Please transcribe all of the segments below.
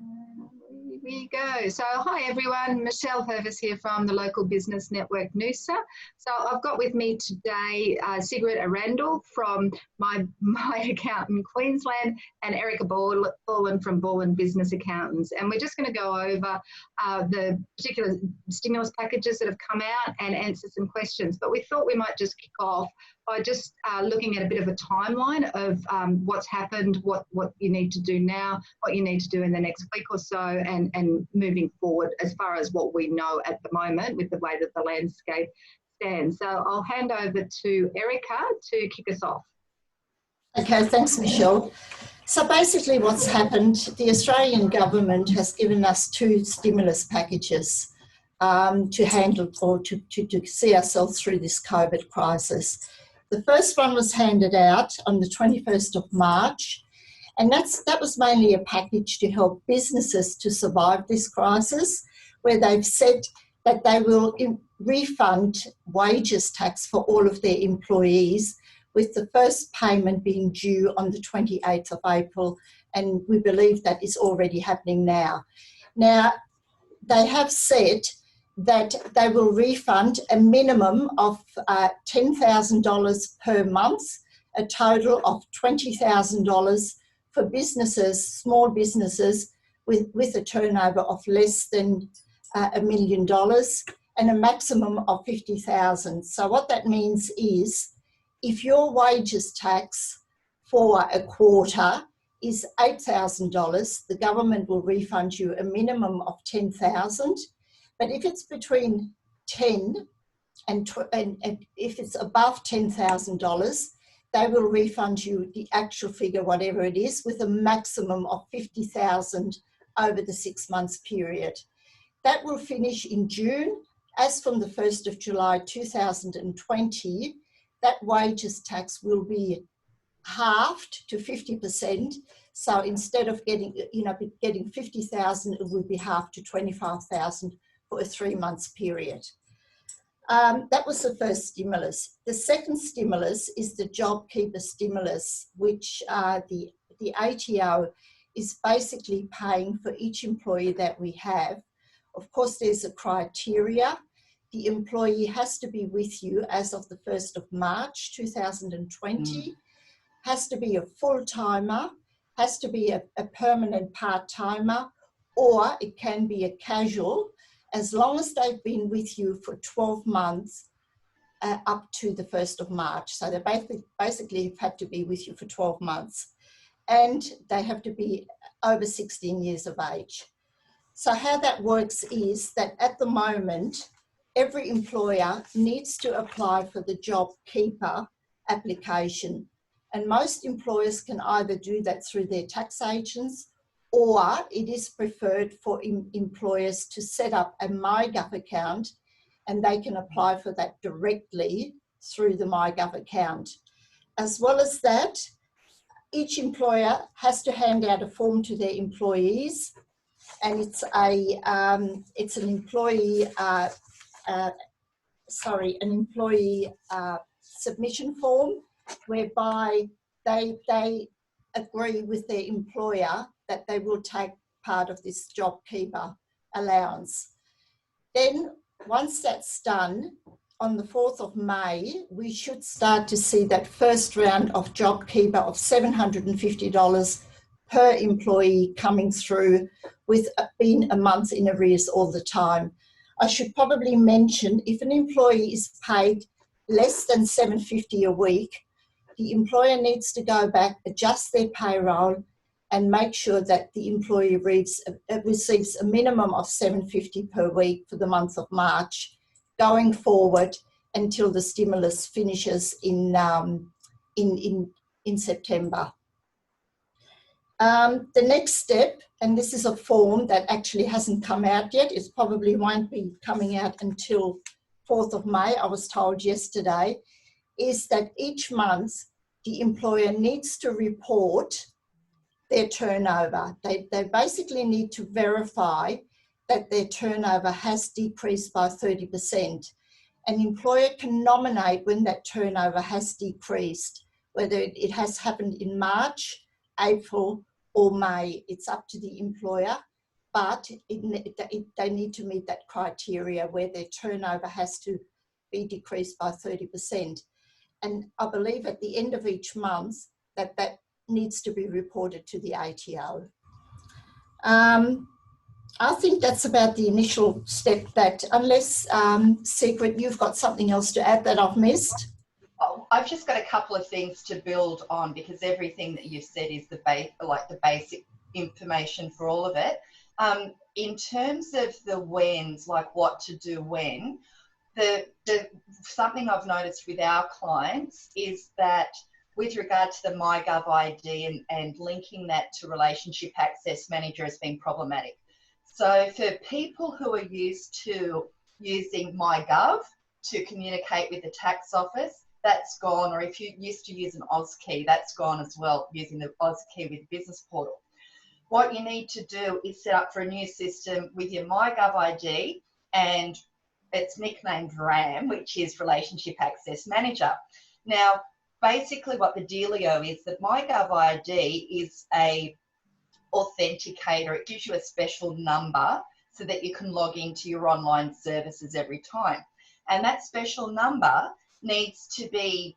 Here we go. So hi everyone, Michelle Purvis here from the local business network Noosa. So I've got with me today Sigrid and Arundel from My Accountant Queensland and Erika Borland from Borland Business Accountants. And we're just going to go over the particular stimulus packages that have come out and answer some questions. But we thought we might just kick off by just looking at a bit of a timeline of what's happened, what you need to do now, what you need to do in the next week or so, and moving forward as far as what we know at the moment with the way that the landscape stands. So I'll hand over to Erika to kick us off. Okay, thanks, Michelle. So basically what's happened, the Australian government has given us 2 stimulus packages to handle or to see ourselves through this COVID crisis. The first one was handed out on the 21st of March, and that was mainly a package to help businesses to survive this crisis, where they've said that they will refund wages tax for all of their employees, with the first payment being due on the 28th of April, and we believe that is already happening now. Now, they have said that they will refund a minimum of $10,000 per month, a total of $20,000 for businesses, small businesses with a turnover of less than $1 million, and a maximum of $50,000. So what that means is, if your wages tax for a quarter is $8,000, the government will refund you a minimum of $10,000. But if it's between 10 and if it's above $10,000, they will refund you the actual figure, whatever it is, with a maximum of $50,000 over the 6 months period. That will finish in June. As from the 1st of July 2020, that wages tax will be halved to 50%. So instead of getting 50,000, it will be halved to 25,000 for a 3 months period. That was the first stimulus. The second stimulus is the JobKeeper stimulus, which the ATO is basically paying for each employee that we have. Of course, there's a criteria. The employee has to be with you as of the 1st of March 2020, has to be a full-timer, has to be a permanent part-timer, or it can be a casual, as long as they've been with you for 12 months up to the 1st of March. So they basically have had to be with you for 12 months. And they have to be over 16 years of age. So how that works is that at the moment, every employer needs to apply for the JobKeeper application. And most employers can either do that through their tax agents, or it is preferred for employers to set up a MyGov account, and they can apply for that directly through the MyGov account. As well as that, each employer has to hand out a form to their employees, and it's an employee submission form, whereby they agree with their employer that they will take part of this JobKeeper allowance. Then once that's done, on the 4th of May, we should start to see that first round of JobKeeper of $750 per employee coming through, with being a month in arrears all the time. I should probably mention, if an employee is paid less than $750 a week, the employer needs to go back, adjust their payroll, and make sure that the employee receives a minimum of $750 per week for the month of March, going forward until the stimulus finishes in September. The next step, and this is a form that actually hasn't come out yet, it probably won't be coming out until 4th of May, I was told yesterday, is that each month the employer needs to report their turnover. They basically need to verify that their turnover has decreased by 30%. An employer can nominate when that turnover has decreased, whether it has happened in March, April, or May. It's up to the employer. but they need to meet that criteria where their turnover has to be decreased by 30%. And I believe at the end of each month that needs to be reported to the ATO. I think that's about the initial step, that unless, Sigrid, you've got something else to add that I've missed. Oh, I've just got a couple of things to build on, because everything that you've said is the basic information for all of it. In terms of the whens, like what to do when, something I've noticed with our clients is that with regard to the MyGov ID and linking that to Relationship Access Manager has been problematic. So for people who are used to using MyGov to communicate with the tax office, that's gone. Or if you used to use an AusKey, that's gone as well, using the AusKey with Business Portal. What you need to do is set up for a new system with your MyGov ID, and it's nicknamed RAM, which is Relationship Access Manager. Now, basically what the dealio is that MyGov ID is a authenticator. It gives you a special number so that you can log into your online services every time. And that special number needs to be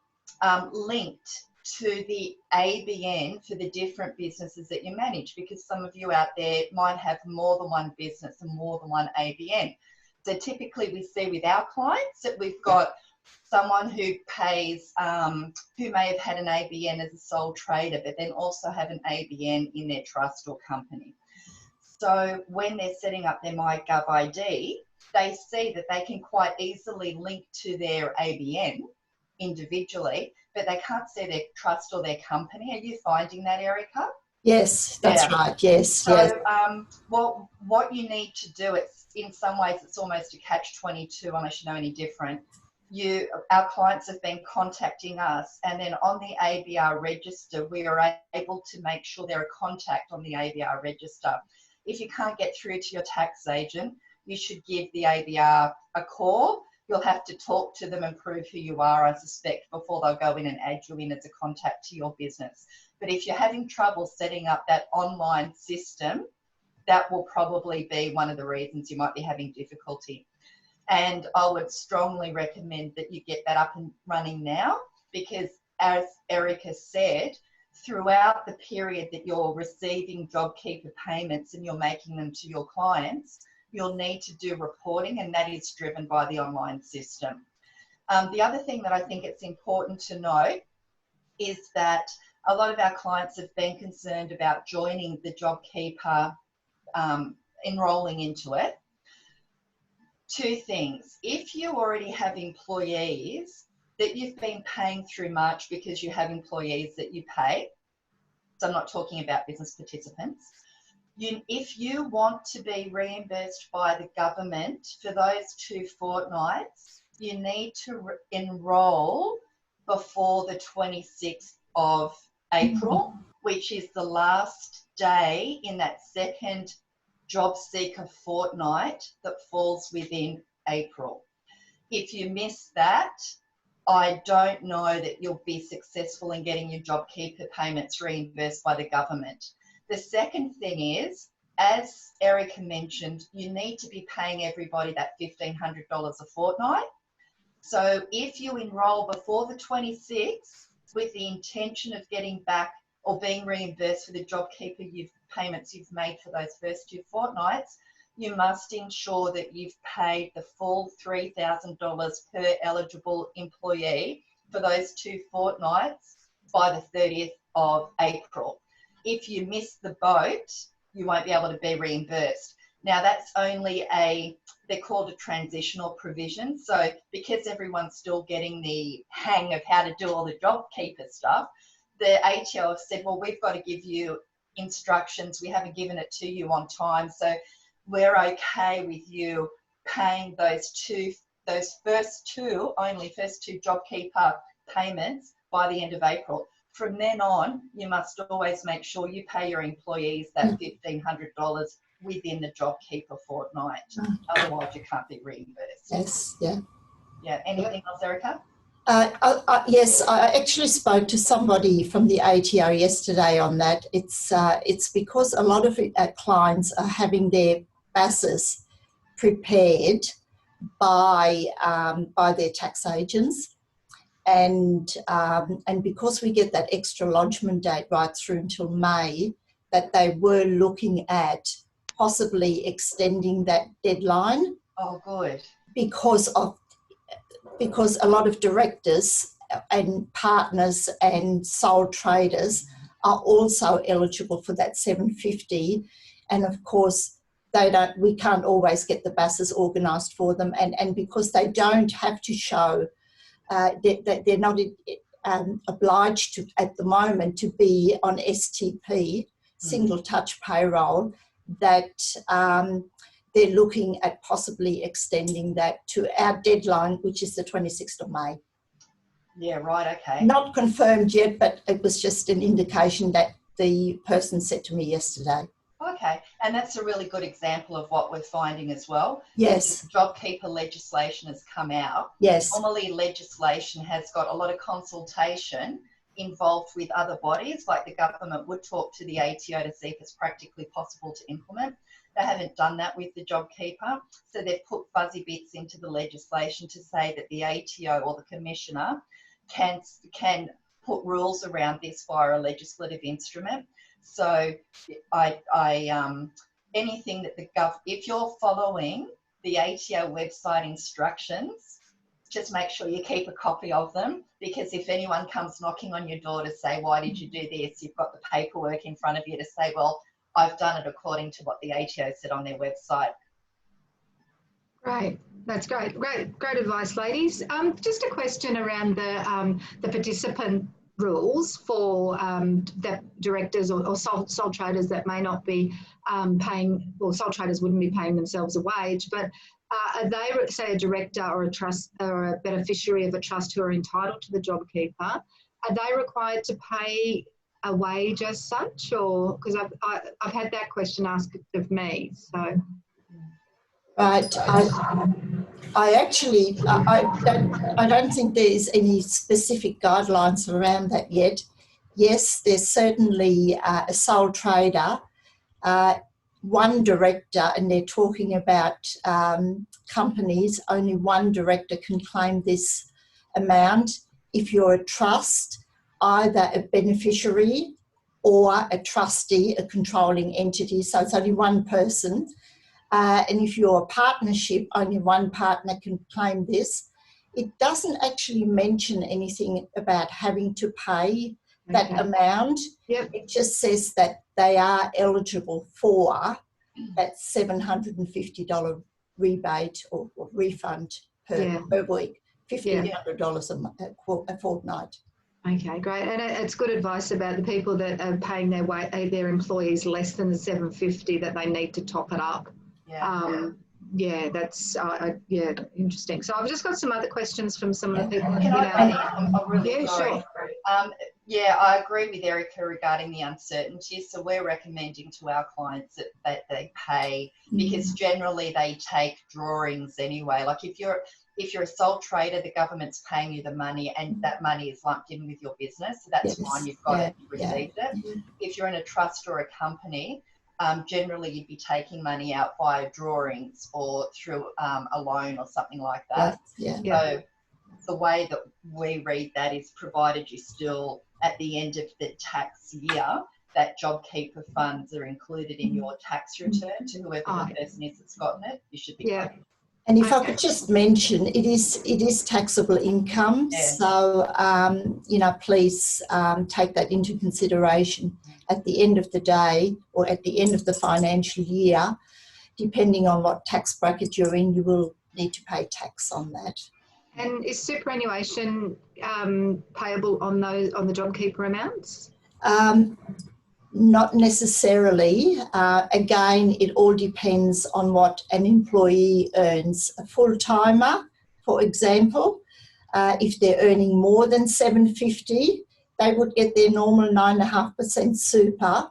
linked to the ABN for the different businesses that you manage, because some of you out there might have more than one business and more than one ABN. So typically we see with our clients that we've got someone who pays, who may have had an ABN as a sole trader, but then also have an ABN in their trust or company. So when they're setting up their MyGov ID, they see that they can quite easily link to their ABN individually, but they can't see their trust or their company. Are you finding that, Erika? Yes, that's right. Yes. So yes. what you need to do, it's in some ways it's almost a catch-22 unless you know any different. Our clients have been contacting us, and then on the ABR register, we are able to make sure they're a contact on the ABR register. If you can't get through to your tax agent, you should give the ABR a call. You'll have to talk to them and prove who you are, I suspect, before they'll go in and add you in as a contact to your business. But if you're having trouble setting up that online system, that will probably be one of the reasons you might be having difficulty. And I would strongly recommend that you get that up and running now, because as Erika said, throughout the period that you're receiving JobKeeper payments and you're making them to your clients, you'll need to do reporting, and that is driven by the online system. The other thing that I think it's important to know is that a lot of our clients have been concerned about joining the JobKeeper, enrolling into it. Two things. If you already have employees that you've been paying through March because you have employees that you pay, so I'm not talking about business participants, if you want to be reimbursed by the government for those 2 fortnights, you need to enrol before the 26th of April, which is the last day in that second job seeker fortnight that falls within April. If you miss that, I don't know that you'll be successful in getting your JobKeeper payments reimbursed by the government. The second thing is, as Erika mentioned, you need to be paying everybody that $1,500 a fortnight. So if you enrol before the 26th with the intention of getting back or being reimbursed for the JobKeeper payments you've made for those first 2 fortnights, you must ensure that you've paid the full $3,000 per eligible employee for those 2 fortnights by the 30th of April. If you miss the boat, you won't be able to be reimbursed. Now that's only they're called a transitional provision. So because everyone's still getting the hang of how to do all the JobKeeper stuff, the ATO have said, well, we've got to give you instructions. We haven't given it to you on time. So we're okay with you paying those first two JobKeeper payments by the end of April. From then on, you must always make sure you pay your employees that $1,500 within the JobKeeper fortnight. Otherwise, you can't be reimbursed. Yes, yeah. Yeah, anything else, Erika? Yes, I actually spoke to somebody from the ATO yesterday on that. It's because a lot of clients are having their BASs prepared by their tax agents, and because we get that extra lodgement date right through until May, that they were looking at possibly extending that deadline. Oh, good. Because a lot of directors and partners and sole traders are also eligible for that 750, and of course we can't always get the BASs organised for them, and because they don't have to show they're not obliged to at the moment to be on STP, single touch payroll, that they're looking at possibly extending that to our deadline, which is the 26th of May. Yeah, right, okay. Not confirmed yet, but it was just an indication that the person said to me yesterday. Okay, and that's a really good example of what we're finding as well. Yes. JobKeeper legislation has come out. Yes. Normally legislation has got a lot of consultation involved with other bodies, like the government would talk to the ATO to see if it's practically possible to implement. They haven't done that with the JobKeeper, so they've put fuzzy bits into the legislation to say that the ATO or the Commissioner can put rules around this via a legislative instrument. So anything that if you're following the ATO website instructions, just make sure you keep a copy of them, because if anyone comes knocking on your door to say, why did you do this? You've got the paperwork in front of you to say, well, I've done it according to what the ATO said on their website. Great. That's great. Great advice, ladies. Just a question around the participant rules for the directors or sole traders that may not be paying, or sole traders wouldn't be paying themselves a wage, but are they, say, a director or a trust or a beneficiary of a trust who are entitled to the JobKeeper? Are they required to pay a wage as such, or because I've had that question asked of me, so. Right. I don't think there is any specific guidelines around that yet. Yes, there's certainly a sole trader, one director, and they're talking about companies, only one director can claim this amount. If you're a trust, either a beneficiary or a trustee, a controlling entity, so it's only one person. And if you're a partnership, only one partner can claim this. It doesn't actually mention anything about having to pay that amount. Yep. It just says that they are eligible for that $750 rebate or refund per week, $1,500 a fortnight. Okay, great. And it's good advice about the people that are paying their employees less than the $750, that they need to top it up. Yeah, that's interesting. So I've just got some other questions from some of the people. Can I'm really sorry. Sure. Yeah, I agree with Erika regarding the uncertainty. So we're recommending to our clients that they pay, because generally they take drawings anyway. Like if you're a sole trader, the government's paying you the money, and that money is lumped in with your business. So that's fine. You've got it. You've received it. If you're in a trust or a company, generally you'd be taking money out via drawings or through a loan or something like that. So the way that we read that is, provided you still, at the end of the tax year, that JobKeeper funds are included in your tax return to whoever the person is that's gotten it, you should be paying. And if I could just mention, it is taxable income, so please take that into consideration. At the end of the day, or at the end of the financial year, depending on what tax bracket you're in, you will need to pay tax on that. And is superannuation payable on the JobKeeper amounts? Not necessarily. Again, it all depends on what an employee earns. A full-timer, for example, if they're earning more than $750, they would get their normal 9.5% super.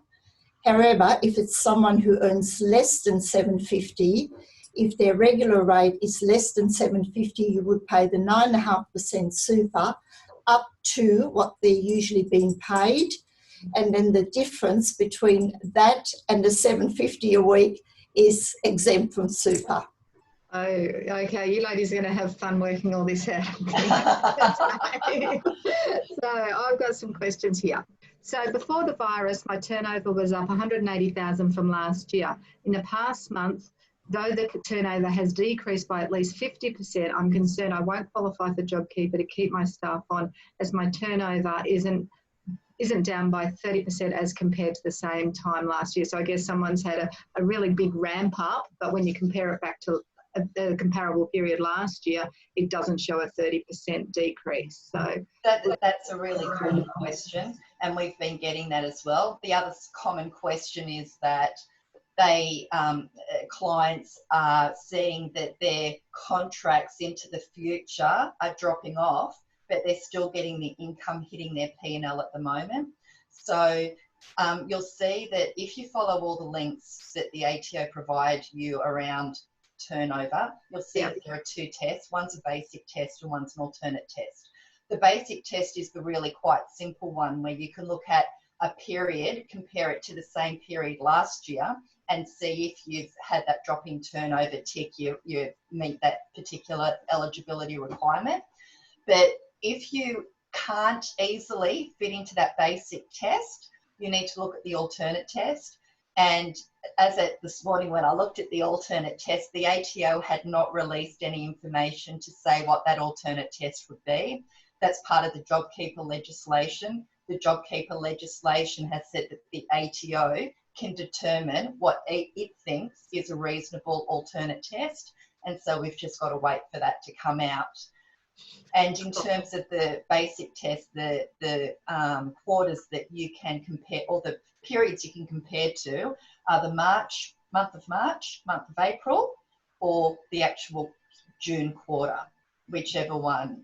However, if it's someone who earns less than $750, if their regular rate is less than $7.50, you would pay the 9.5% super up to what they're usually being paid. And then the difference between that and the $7.50 a week is exempt from super. Oh, okay. You ladies are going to have fun working all this out. So I've got some questions here. So before the virus, my turnover was up 180,000 from last year. In the past month, though the turnover has decreased by at least 50%, I'm concerned I won't qualify for JobKeeper to keep my staff on, as my turnover isn't down by 30% as compared to the same time last year. So I guess someone's had a really big ramp up, but when you compare it back to the comparable period last year, it doesn't show a 30% decrease. So that's a really common question, and we've been getting that as well. The other common question is that clients are seeing that their contracts into the future are dropping off, but they're still getting the income hitting their P&L at the moment. So you'll see that if you follow all the links that the ATO provide you around turnover, you'll see that there are two tests. One's a basic test and one's an alternate test. The basic test is the really quite simple one where you can look at a period, compare it to the same period last year, and see if you've had that drop in turnover tick, you meet that particular eligibility requirement. But if you can't easily fit into that basic test, you need to look at the alternate test. And as at this morning when I looked at the alternate test, the ATO had not released any information to say what that alternate test would be. That's part of the JobKeeper legislation. The JobKeeper legislation has said that the ATO can determine what it thinks is a reasonable alternate test. And so we've just got to wait for that to come out. And in terms of the basic test, the quarters that you can compare, or the periods you can compare to, are the month of March, month of April, or the actual June quarter, whichever one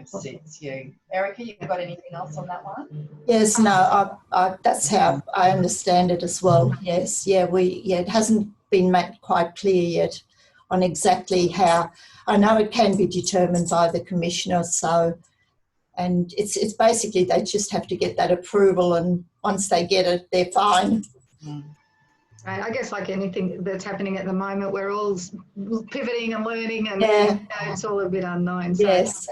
suits you. Erika, you've got anything else on that one? Yes, no, that's how I understand it as well. Yes, it hasn't been made quite clear yet on exactly how. I know it can be determined by the commissioner, and it's basically they just have to get that approval, and once they get it, they're fine. Right. I guess like anything that's happening at the moment, we're all pivoting and learning, and it's all a bit unknown. So, yes.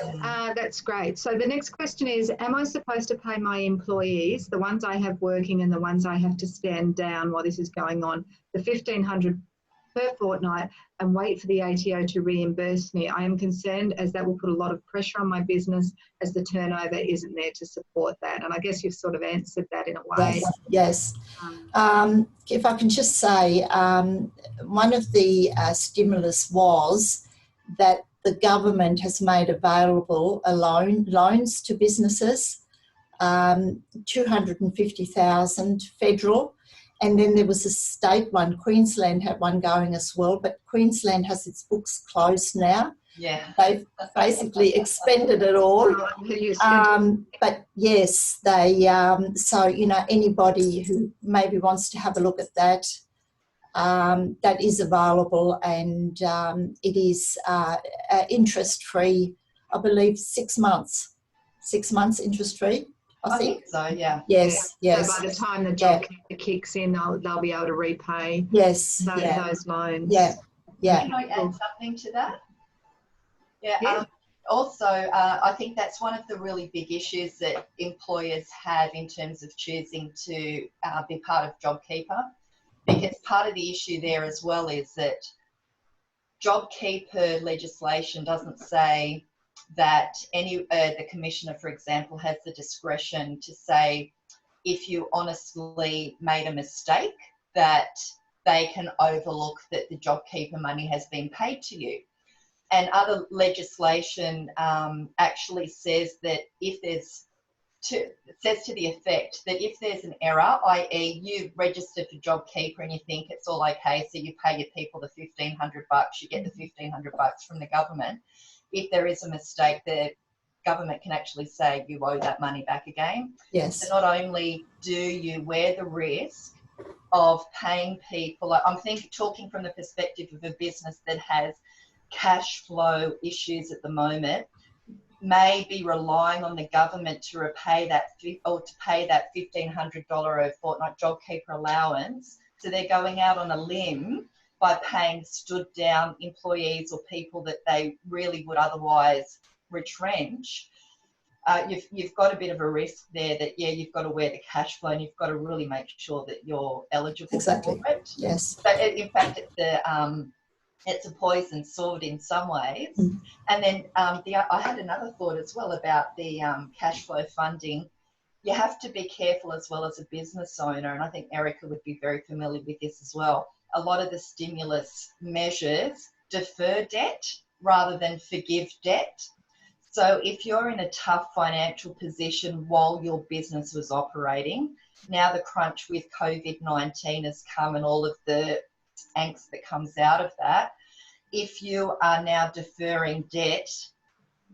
That's great. So the next question is, am I supposed to pay my employees, the ones I have working and the ones I have to stand down while this is going on, the $1,500 per fortnight, and wait for the ATO to reimburse me? I am concerned as that will put a lot of pressure on my business as the turnover isn't there to support that. And I guess you've sort of answered that in a way. Yes. If I can just say, one of the stimulus was that the government has made available loans to businesses, 250,000 federal. And then there was a state one. Queensland had one going as well, but Queensland has its books closed now. Yeah. They've basically expended it all. But yes, they, so, anybody who maybe wants to have a look at that, that is available, and it is interest-free, I believe 6 months. 6 months interest-free. I think so, yeah. Yes. So by the time the JobKeeper kicks in, they'll be able to repay those loans. Yeah. Can I add something to that? Yeah. Also, I think that's one of the really big issues that employers have in terms of choosing to be part of JobKeeper, because part of the issue there as well is that JobKeeper legislation doesn't say that the commissioner, for example, has the discretion to say if you honestly made a mistake, that they can overlook that the JobKeeper money has been paid to you. And other legislation actually says that says to the effect that if there's an error, i.e. you registered for JobKeeper and you think it's all okay, so you pay your people the $1,500, you get the $1,500 from the government. If there is a mistake, the government can actually say you owe that money back again. Yes. So not only do you wear the risk of paying people. I'm talking from the perspective of a business that has cash flow issues at the moment, may be relying on the government to repay that or to pay that $1,500 a fortnight JobKeeper allowance. So they're going out on a limb by paying stood down employees or people that they really would otherwise retrench. You've got a bit of a risk there that, yeah, you've got to wear the cash flow and you've got to really make sure that you're eligible for it. Yes. So in fact, it's a poisoned sword in some ways. And then I had another thought as well about the cash flow funding. You have to be careful as well as a business owner, and I think Erika would be very familiar with this as well. A lot of the stimulus measures defer debt rather than forgive debt. So if you're in a tough financial position while your business was operating, now the crunch with COVID-19 has come and all of the angst that comes out of that. If you are now deferring debt,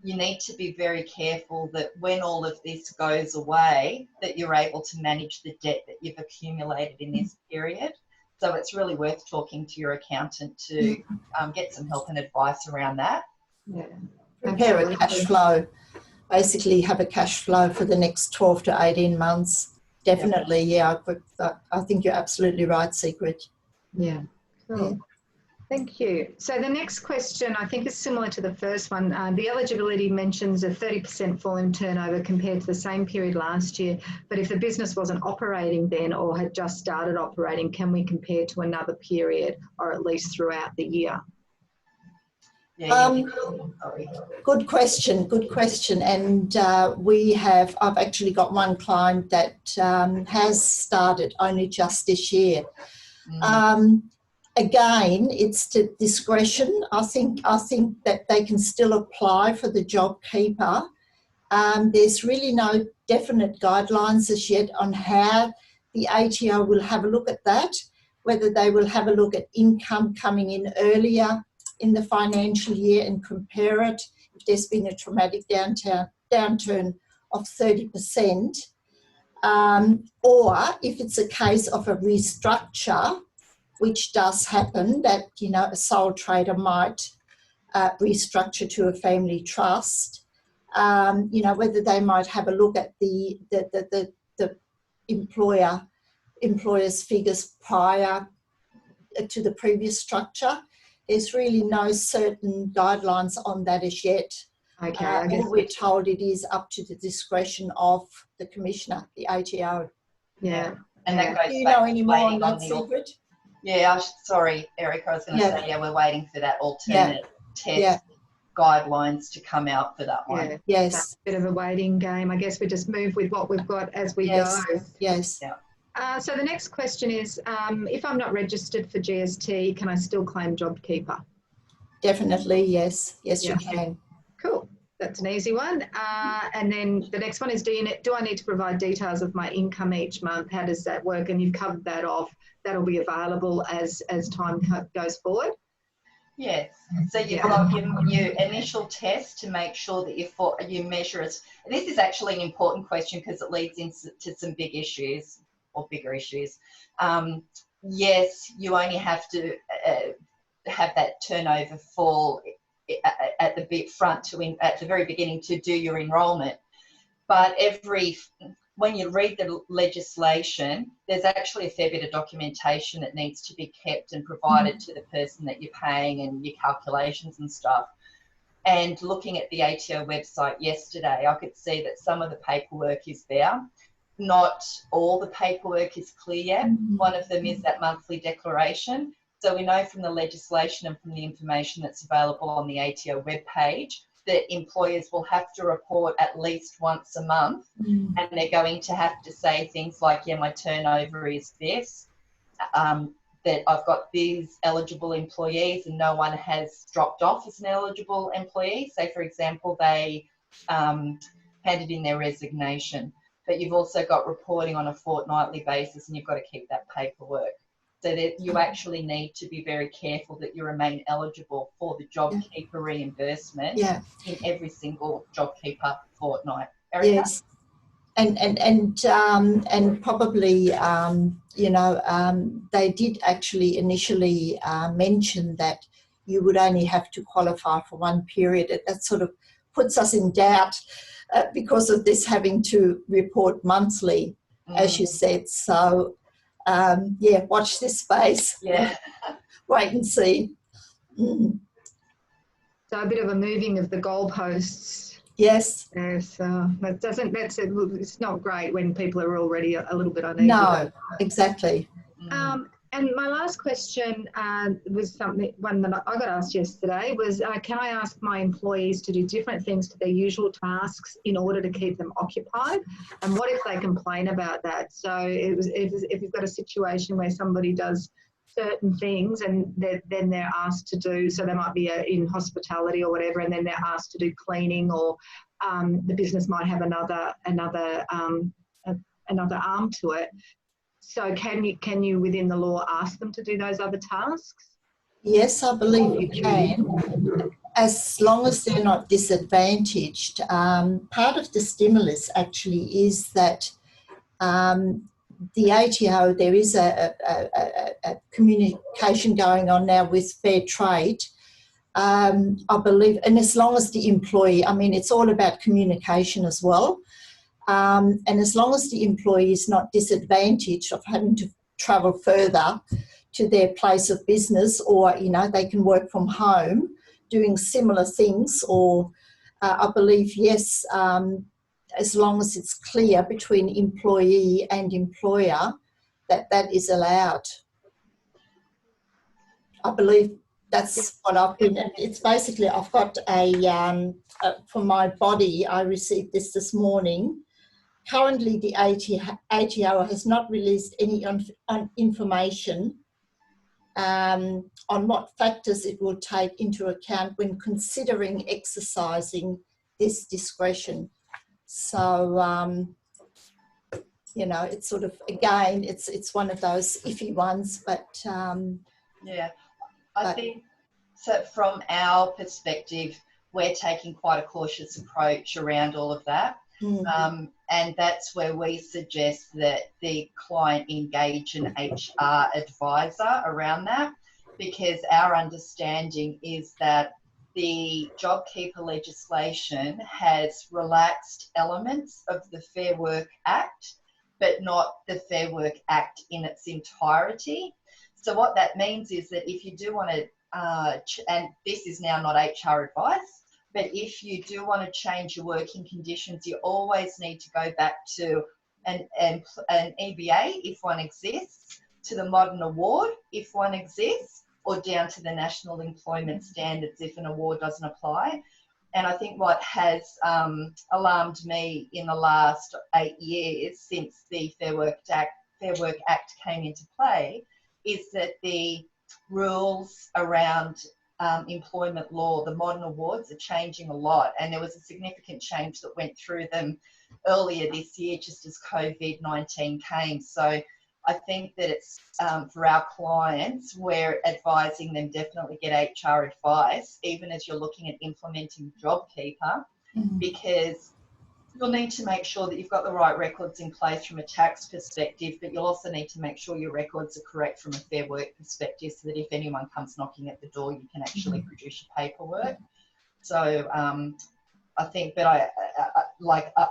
you need to be very careful that when all of this goes away, that you're able to manage the debt that you've accumulated in this period. So it's really worth talking to your accountant to get some help and advice around that. Yeah. Prepare a cash flow, basically have a cash flow for the next 12 to 18 months. Definitely, yeah, I think you're absolutely right, Sigrid. Yeah, cool. Yeah. Thank you. So the next question, I think, is similar to the first one. The eligibility mentions a 30% fall in turnover compared to the same period last year. But if the business wasn't operating then or had just started operating, can we compare to another period or at least throughout the year? Good question. And I've actually got one client that has started only just this year. Again, it's to discretion. I think that they can still apply for the JobKeeper. There's really no definite guidelines as yet on how the ATO will have a look at that, whether they will have a look at income coming in earlier in the financial year and compare it if there's been a traumatic downturn of 30%, or if it's a case of a restructure, which does happen, that, you know, a sole trader might restructure to a family trust, you know, whether they might have a look at the employer's figures prior to the previous structure. There's really no certain guidelines on that as yet. Okay, all we're told it is up to the discretion of the commissioner, the ATO. Yeah. And that goes Do you back know to any more on waiting that, the Sigrid? Yeah, sorry, Erika, I was going to say, yeah, we're waiting for that alternate test guidelines to come out for that one. Yeah. Yes. That's a bit of a waiting game. I guess we just move with what we've got as we go. Yes. Yeah. So the next question is, if I'm not registered for GST, can I still claim JobKeeper? Definitely, yes. Yes, you can. Cool. That's an easy one. And then the next one is, do I need to provide details of my income each month? How does that work? And you've covered that off. That'll be available as time goes forward. Yes. So you've got your initial test to make sure that you measure it. And this is actually an important question because it leads into some big issues or bigger issues. Yes, you only have to have that turnover fall at the front at the very beginning to do your enrolment. But when you read the legislation, there's actually a fair bit of documentation that needs to be kept and provided to the person that you're paying and your calculations and stuff. And looking at the ATO website yesterday, I could see that some of the paperwork is there. Not all the paperwork is clear yet. One of them is that monthly declaration. So we know from the legislation and from the information that's available on the ATO webpage that employers will have to report at least once a month, and they're going to have to say things like, yeah, my turnover is this, that I've got these eligible employees and no one has dropped off as an eligible employee. Say, for example, they handed in their resignation, but you've also got reporting on a fortnightly basis and you've got to keep that paperwork. So that you actually need to be very careful that you remain eligible for the JobKeeper reimbursement in every single JobKeeper fortnight. Erika? Yes. And probably, they did actually initially mention that you would only have to qualify for one period. That sort of puts us in doubt because of this having to report monthly, as you said. So, watch this space. Yeah. Wait and see. So a bit of a moving of the goalposts. Yes. Yes, it's not great when people are already a little bit uneasy. No, exactly. And my last question was one that I got asked yesterday was, can I ask my employees to do different things to their usual tasks in order to keep them occupied? And what if they complain about that? So if you've got a situation where somebody does certain things and then they're asked to do, so they might be in hospitality or whatever, and then they're asked to do cleaning, or the business might have another arm to it. So can you within the law ask them to do those other tasks? Yes, I believe you can, as long as they're not disadvantaged. Part of the stimulus actually is that the ATO, there is a communication going on now with fair trade, I believe, and as long as the employee, I mean, it's all about communication as well. And as long as the employee is not disadvantaged of having to travel further to their place of business, or, they can work from home doing similar things, or I believe, yes, as long as it's clear between employee and employer that is allowed. I believe that's what I've been, it's basically, I've got for my body, I received this morning. Currently, the ATO has not released any information on what factors it will take into account when considering exercising this discretion. So, it's sort of, again, it's one of those iffy ones, but... I think, so from our perspective, we're taking quite a cautious approach around all of that. And that's where we suggest that the client engage an HR advisor around that, because our understanding is that the JobKeeper legislation has relaxed elements of the Fair Work Act, but not the Fair Work Act in its entirety. So what that means is that if you do want to, and this is now not HR advice, but if you do want to change your working conditions, you always need to go back to an EBA if one exists, to the Modern Award if one exists, or down to the National Employment Standards if an award doesn't apply. And I think what has alarmed me in the last 8 years since the Fair Work Act came into play is that the rules around employment law, the modern awards, are changing a lot, and there was a significant change that went through them earlier this year just as COVID-19 came. So I think that it's for our clients, we're advising them definitely get HR advice, even as you're looking at implementing JobKeeper, because you'll need to make sure that you've got the right records in place from a tax perspective, but you'll also need to make sure your records are correct from a fair work perspective, so that if anyone comes knocking at the door, you can actually produce your paperwork. So I think, but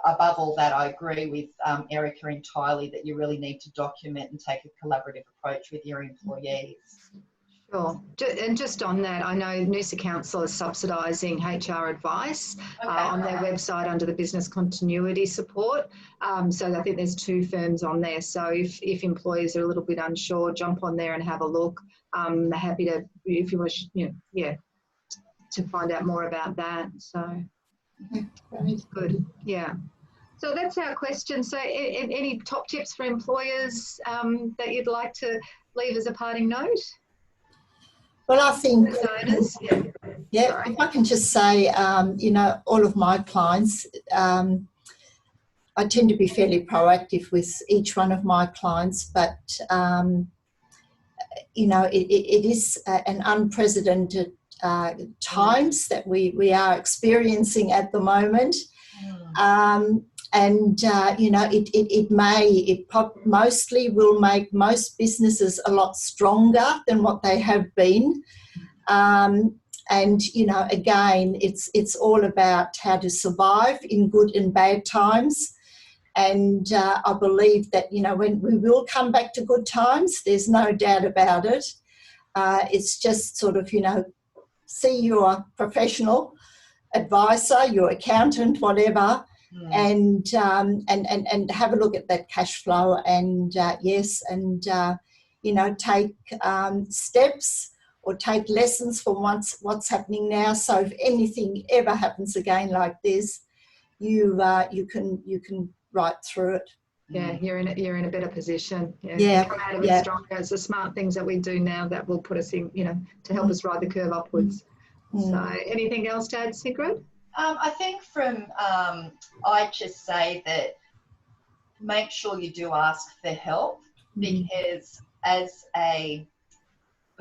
above all that, I agree with Erika entirely that you really need to document and take a collaborative approach with your employees. Sure. And just on that, I know Noosa Council is subsidising HR advice on their website under the business continuity support. So I think there's 2 firms on there. So if employees are a little bit unsure, jump on there and have a look. I'm happy to, if you wish, to find out more about that. So it's good. Yeah. So that's our question. So any top tips for employers that you'd like to leave as a parting note? Well, I think, if I can just say, all of my clients, I tend to be fairly proactive with each one of my clients, but, it is an unprecedented times that we are experiencing at the moment. you know, mostly will make most businesses a lot stronger than what they have been. And, you know, again, it's all about how to survive in good and bad times. And I believe that, you know, when we will come back to good times, there's no doubt about it. It's just sort of, you know, see your professional advisor, your accountant, whatever, and have a look at that cash flow, and you know, take steps or take lessons from what's happening now. So if anything ever happens again like this, you can ride through it. Yeah, you're in a better position. Yeah, come out of it stronger. It's the smart things that we do now that will put us in, you know, to help us ride the curve upwards. So anything else to add, Sigrid? I think I just say that make sure you do ask for help, because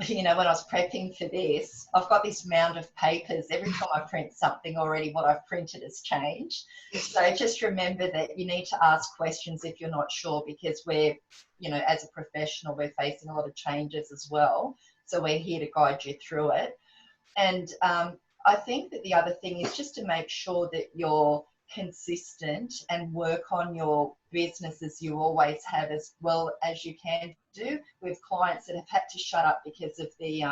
you know, when I was prepping for this, I've got this mound of papers. Every time I print something already, what I've printed has changed. So just remember that you need to ask questions if you're not sure, because we're, you know, as a professional, we're facing a lot of changes as well. So we're here to guide you through it. And I think that the other thing is just to make sure that you're consistent and work on your business as you always have, as well as you can do, with clients that have had to shut up because of the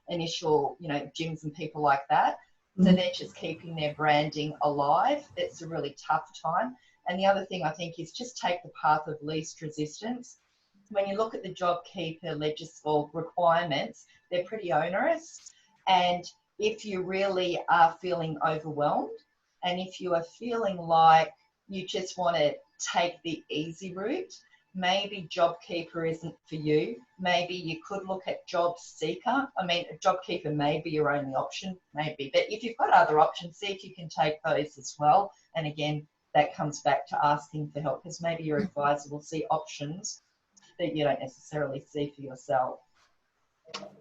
initial, you know, gyms and people like that. So they're just keeping their branding alive. It's a really tough time. And the other thing I think is just take the path of least resistance. When you look at the JobKeeper or requirements, they're pretty onerous. And if you really are feeling overwhelmed, and if you are feeling like you just want to take the easy route, maybe JobKeeper isn't for you. Maybe you could look at Job Seeker. I mean, JobKeeper may be your only option, maybe. But if you've got other options, see if you can take those as well. And again, that comes back to asking for help, because maybe your advisor will see options that you don't necessarily see for yourself.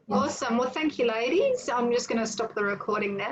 Awesome. Well, thank you, ladies. I'm just going to stop the recording now.